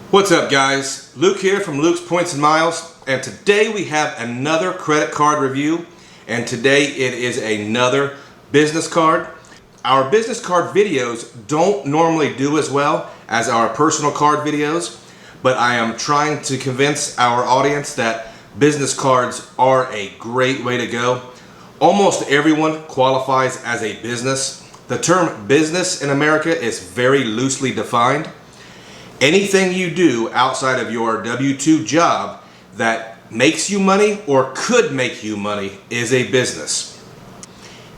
What's up, guys? Luke here from Luke's Points and Miles, and today we have another credit card review, and today it is another business card. Our business card videos don't normally do as well as our personal card videos, but I am trying to convince our audience that business cards are a great way to go. Almost everyone qualifies as a business. The term business in America is very loosely defined. Anything you do outside of your W-2 job that makes you money or could make you money is a business.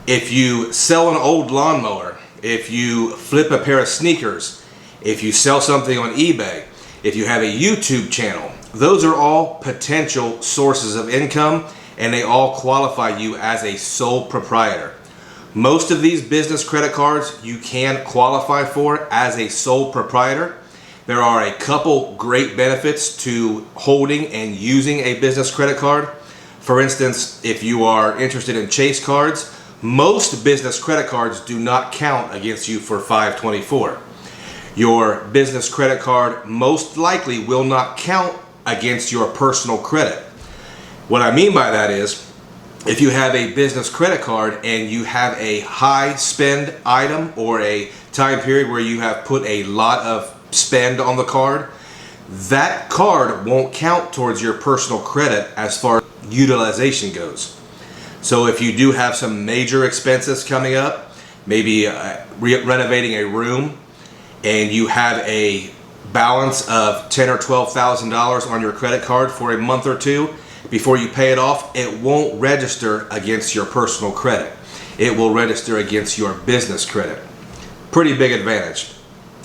If you sell an old lawnmower, if you flip a pair of sneakers, if you sell something on eBay, if you have a YouTube channel, those are all potential sources of income, and they all qualify you as a sole proprietor. Most of these business credit cards you can qualify for as a sole proprietor. There are a couple great benefits to holding and using a business credit card. For instance, if you are interested in Chase cards, most business credit cards do not count against you for 524. Your business credit card most likely will not count against your personal credit. What I mean by that is, if you have a business credit card and you have a high spend item or a time period where you have put a lot of spend on the card, that card won't count towards your personal credit as far as utilization goes. So if you do have some major expenses coming up, maybe renovating a room, and you have a balance of $10,000 or $12,000 on your credit card for a month or two before you pay it off, it won't register against your personal credit. It will register against your business credit. Pretty big advantage.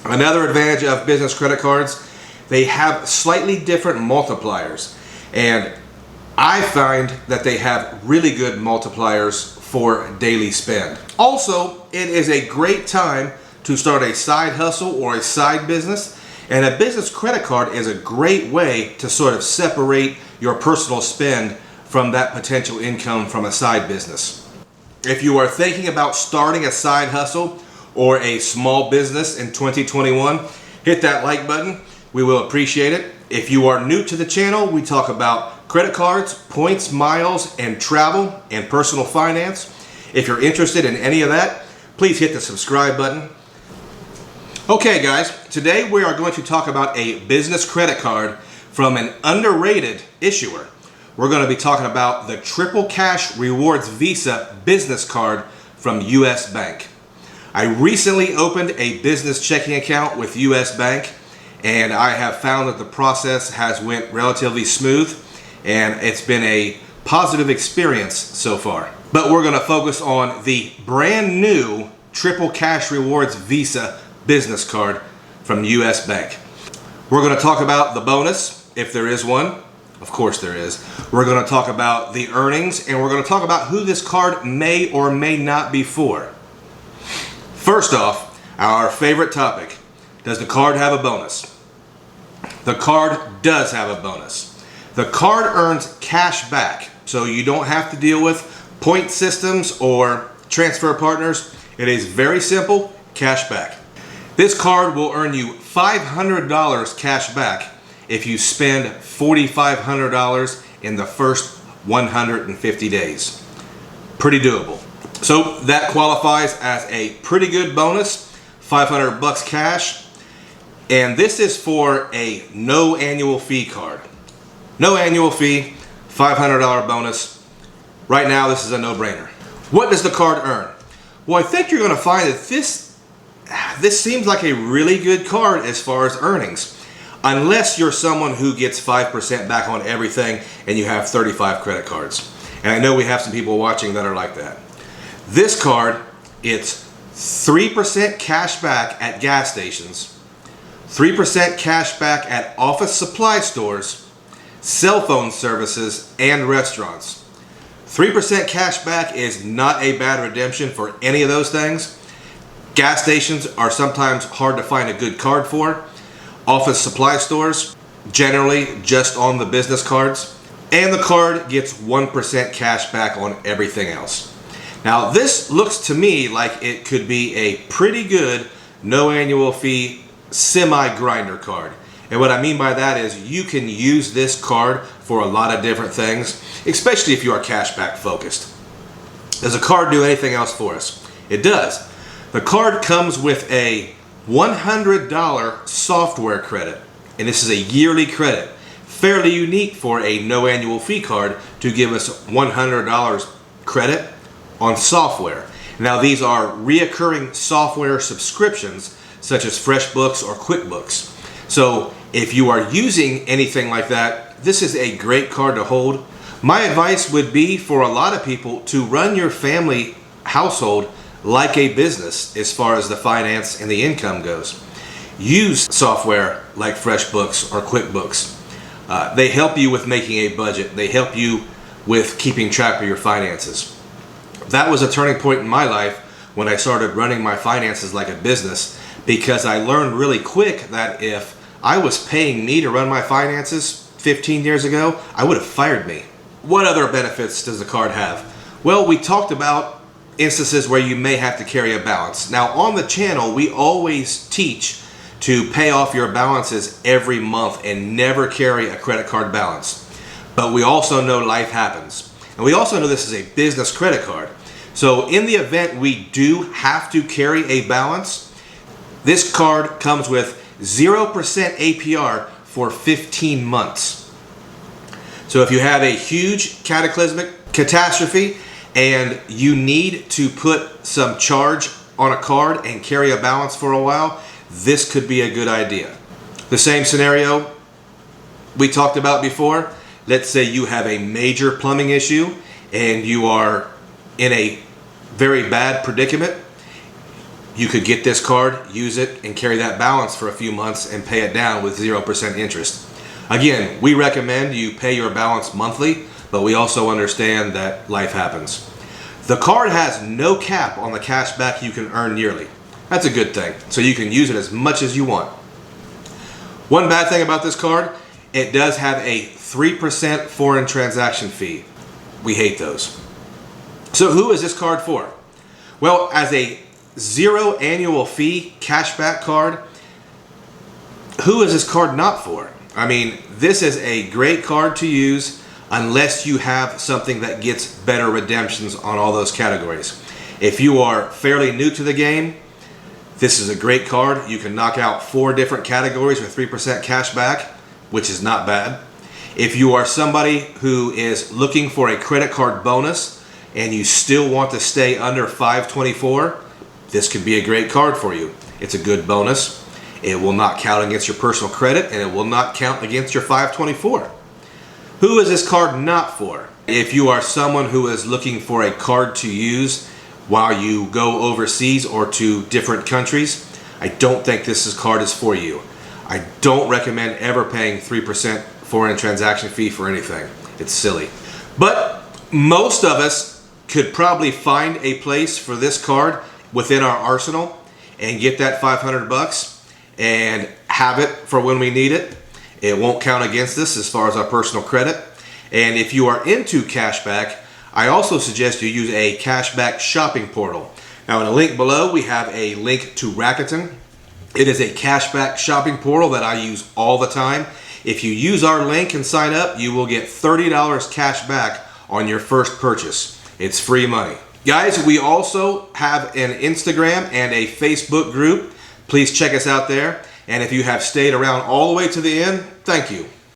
Another advantage of business credit cards, they have slightly different multipliers, and I find that they have really good multipliers for daily spend. Also, it is a great time to start a side hustle or a side business, and a business credit card is a great way to sort of separate your personal spend from that potential income from a side business. If you are thinking about starting a side hustle or a small business in 2021, hit that like button. We will appreciate it. If you are new to the channel, we talk about credit cards, points, miles, and travel and personal finance. If you're interested in any of that, please hit the subscribe button. Okay, guys, today we are going to talk about a business credit card from an underrated issuer. We're going to be talking about the Triple Cash Rewards Visa business card from US Bank. I recently opened a business checking account with US Bank, and I have found that the process has went relatively smooth, and it's been a positive experience so far. But we're going to focus on the brand new Triple Cash Rewards Visa business card from US Bank. We're going to talk about the bonus, if there is one. Of course there is. We're going to talk about the earnings, and we're going to talk about who this card may or may not be for. First off, our favorite topic. Does the card have a bonus? The card does have a bonus. The card earns cash back, so you don't have to deal with point systems or transfer partners. It is very simple, cash back. This card will earn you $500 cash back if you spend $4,500 in the first 150 days. Pretty doable. So that qualifies as a pretty good bonus, $500 cash. And this is for a no annual fee card. No annual fee, $500 bonus. Right now, this is a no-brainer. What does the card earn? Well, I think you're going to find that this seems like a really good card as far as earnings. Unless you're someone who gets 5% back on everything and you have 35 credit cards. And I know we have some people watching that are like that. This card, it's 3% cash back at gas stations, 3% cash back at office supply stores, cell phone services, and restaurants. 3% cash back is not a bad redemption for any of those things. Gas stations are sometimes hard to find a good card for. Office supply stores, generally just on the business cards. And the card gets 1% cash back on everything else. Now, this looks to me like it could be a pretty good no annual fee semi-grinder card. And what I mean by that is you can use this card for a lot of different things, especially if you are cashback focused. Does a card do anything else for us? It does. The card comes with a $100 software credit, and this is a yearly credit. Fairly unique for a no annual fee card to give us $100 credit on software. Now these are reoccurring software subscriptions such as FreshBooks or QuickBooks. So if you are using anything like that, this is a great card to hold. My advice would be for a lot of people to run your family household like a business as far as the finance and the income goes. Use software like FreshBooks or QuickBooks. They help you with making a budget. They help you with keeping track of your finances. That was a turning point in my life when I started running my finances like a business, because I learned really quick that if I was paying me to run my finances 15 years ago, I would have fired me. What other benefits does the card have? Well, we talked about instances where you may have to carry a balance. Now on the channel, we always teach to pay off your balances every month and never carry a credit card balance. But we also know life happens. And we also know this is a business credit card. So in the event we do have to carry a balance, this card comes with 0% APR for 15 months. So if you have a huge cataclysmic catastrophe and you need to put some charge on a card and carry a balance for a while, this could be a good idea. The same scenario we talked about before. Let's say you have a major plumbing issue and you are in a very bad predicament. You could get this card, use it, and carry that balance for a few months and pay it down with 0% interest. Again, we recommend you pay your balance monthly, but we also understand that life happens. The card has no cap on the cash back you can earn yearly. That's a good thing, so you can use it as much as you want. One bad thing about this card, it does have a 3% foreign transaction fee. We hate those. So who is this card for? Well, as a 0 annual fee cashback card, who is this card not for? I mean, this is a great card to use unless you have something that gets better redemptions on all those categories. If you are fairly new to the game, this is a great card. You can knock out 4 different categories with 3% cash back, which is not bad. If you are somebody who is looking for a credit card bonus and you still want to stay under 524, this could be a great card for you. It's a good bonus. It will not count against your personal credit and it will not count against your 524. Who is this card not for? If you are someone who is looking for a card to use while you go overseas or to different countries, I don't think this card is for you. I don't recommend ever paying 3% foreign transaction fee for anything. It's silly. But most of us could probably find a place for this card within our arsenal and get that 500 bucks and have it for when we need it. It won't count against us as far as our personal credit. And if you are into cashback, I also suggest you use a cashback shopping portal. Now in the link below, we have a link to Rakuten. It is a cashback shopping portal that I use all the time. If you use our link and sign up, you will get $30 cash back on your first purchase. It's free money. Guys, we also have an Instagram and a Facebook group. Please check us out there. And if you have stayed around all the way to the end, thank you.